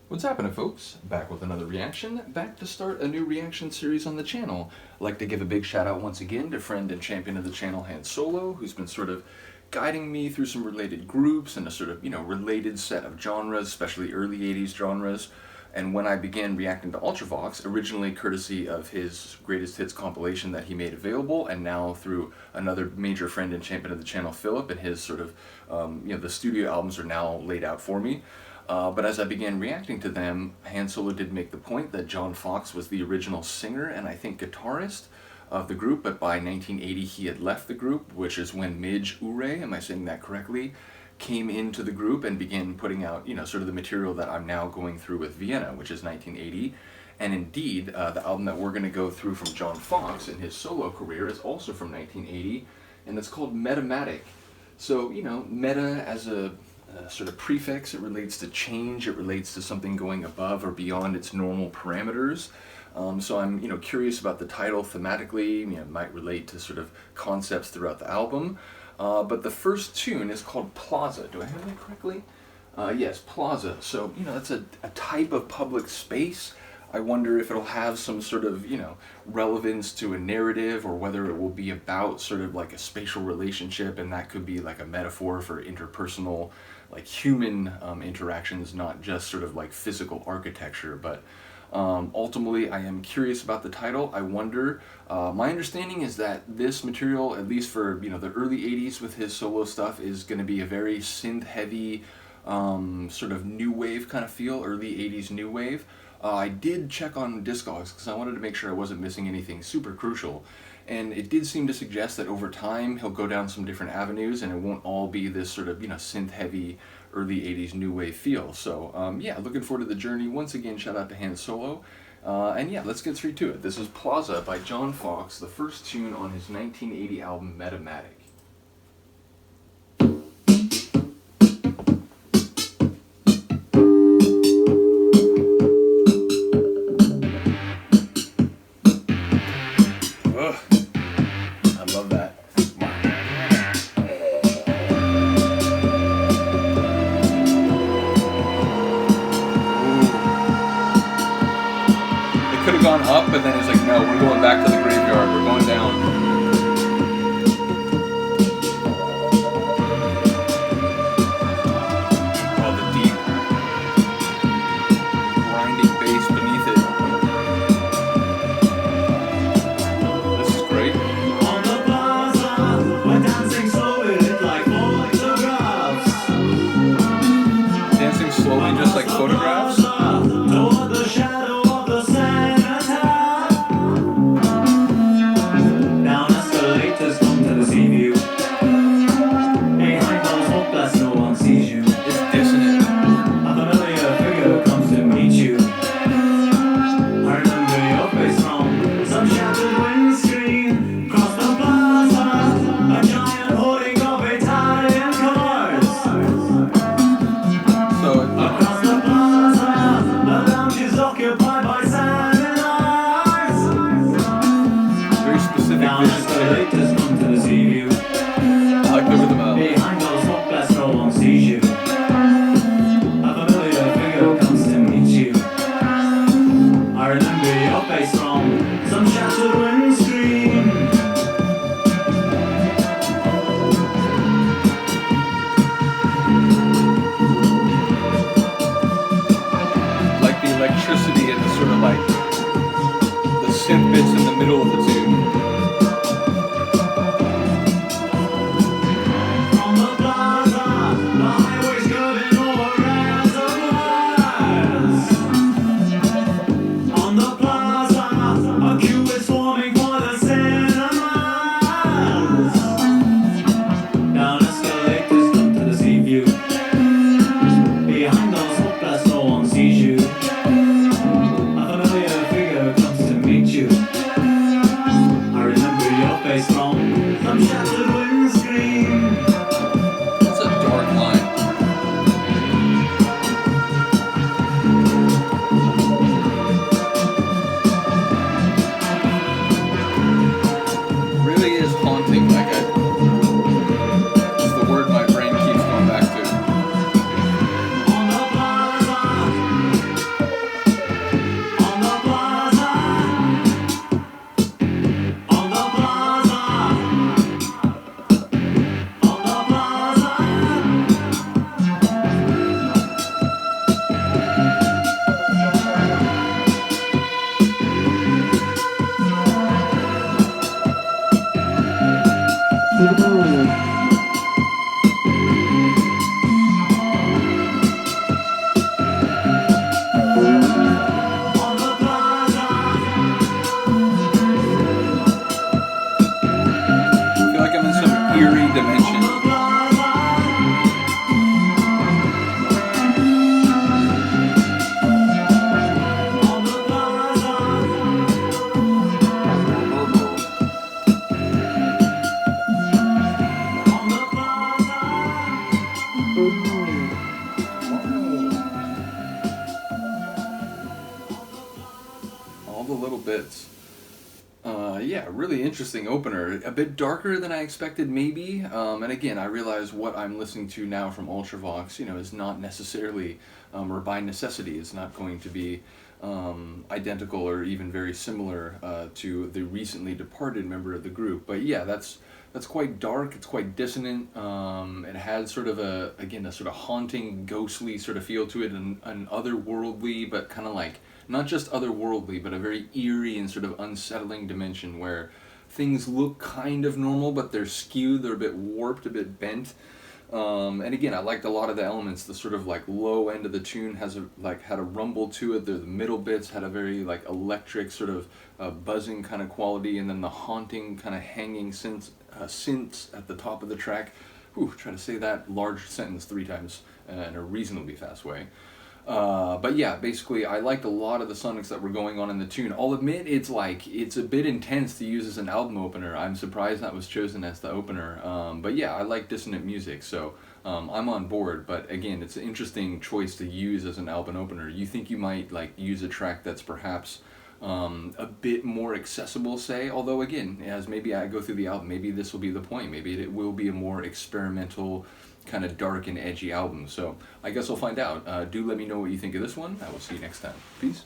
What's happening, folks? Back with another reaction, back to start a new reaction series on the channel. I'd like to give a big shout out once again to friend and champion of the channel, Han Solo, who's been sort of guiding me through some related groups and a sort of, related set of genres, especially early 80s genres. And when I began reacting to Ultravox, originally courtesy of his greatest hits compilation that he made available, and now through another major friend and champion of the channel, Philip, and his sort of, the studio albums are now laid out for me. But as I began reacting to them, Han Solo did make the point that John Foxx was the original singer and I think guitarist of the group, but by 1980 he had left the group, which is when Midge Ure, am I saying that correctly, came into the group and began putting out, sort of the material that I'm now going through with Vienna, which is 1980. And indeed, the album that we're going to go through from John Foxx in his solo career is also from 1980, and it's called Metamatic. So, meta as a sort of prefix, it relates to change, it relates to something going above or beyond its normal parameters. So I'm curious about the title thematically. It might relate to sort of concepts throughout the album. But the first tune is called Plaza. Do I have that correctly? Yes, Plaza. So, that's a type of public space. I wonder if it'll have some sort of, relevance to a narrative, or whether it will be about sort of like a spatial relationship, and that could be like a metaphor for interpersonal, like human interactions, not just sort of like physical architecture. But ultimately, I am curious about the title. I wonder, my understanding is that this material, at least for, the early 80s with his solo stuff, is going to be a very synth-heavy, sort of new wave kind of feel, early 80s new wave. I did check on Discogs because I wanted to make sure I wasn't missing anything super crucial, and it did seem to suggest that over time he'll go down some different avenues and it won't all be this sort of, synth-heavy early 80s new wave feel. So yeah, looking forward to the journey. Once again, shout out to Han Solo. And yeah, let's get straight to it. This is Plaza by John Foxx, the first tune on his 1980 album Metamatic. Could have gone up, but then he's like, no, we're going back to the graveyard, we're going down. Oh, the deep, grinding bass beneath it. This is great. On the plaza, we're dancing slowly like photographs. Dancing slowly just like photographs? Toward the shadow of the sand. Electricity and the sort of like the synth bits in the middle of the tune. On the plaza, the highway's curving over reservoirs. On the plaza, a queue is forming for the cinemas. Down escalators, come to the sea view. Behind those hopeless, no one sees you. A familiar figure comes to meet you. the little bits. Yeah, really interesting opener. A bit darker than I expected, maybe. And again, I realize what I'm listening to now from Ultravox, is not necessarily, or by necessity, is not going to be identical or even very similar to the recently departed member of the group. But yeah, that's quite dark. It's quite dissonant. It has sort of a sort of haunting, ghostly sort of feel to it, and an otherworldly, but kind of like not just otherworldly, but a very eerie and sort of unsettling dimension where things look kind of normal, but they're skewed, they're a bit warped, a bit bent. And again, I liked a lot of the elements. The sort of like low end of the tune had a rumble to it. The middle bits had a very like electric sort of buzzing kind of quality, and then the haunting kind of hanging synths at the top of the track. Try to say that large sentence 3 times in a reasonably fast way. But yeah, basically I liked a lot of the sonics that were going on in the tune. I'll admit it's a bit intense to use as an album opener. I'm surprised that was chosen as the opener. But yeah, I like dissonant music, so I'm on board. But again, it's an interesting choice to use as an album opener. You think you might like use a track that's perhaps a bit more accessible, say, although again, as maybe I go through the album, maybe this will be the point. Maybe it will be a more experimental, kind of dark and edgy album. So I guess we'll find out. Do let me know what you think of this one. I will see you next time. Peace.